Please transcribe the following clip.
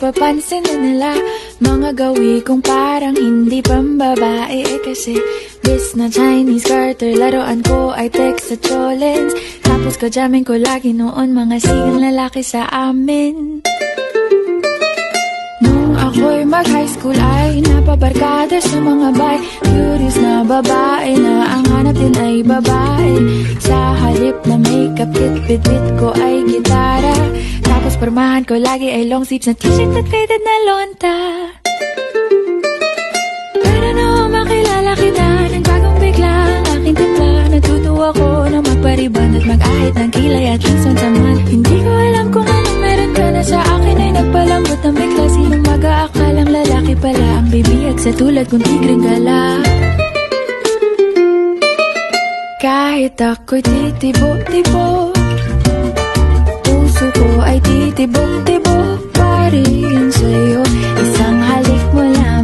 napapansin na nila mga gawi kong parang hindi pambabae kasi bis na Chinese garter, laruan ko ay text sa cholens. Tapos kajamin ko lagi noon mga sigang lalaki sa amin. Nung ako'y mag-high school ay napabarkada sa mga bay. Curious na babae na ang hanap din ay babae. Sa halip na makeup kit, bit-bit ko ay gitara. Tapos pormahan ko lagi ay long sleeves na t-shirt at faded na lonta. Pero nung makilala kita, nagbagong bigla ang aking timpla. Natutuwa ko na magpariban at mag-ahit ng kilay at least once a month. Hindi ko alam kung anong meron ka na sa akin ay nagpalambot ng bigla. Sinong mag-aakalang lalaki pala ang bibiyag sa tulad kong tigreng gala. Kahit ako'y titibo-tibo, puso ko ay titibok-tibok pa rin sa'yo. Isang halik mo lang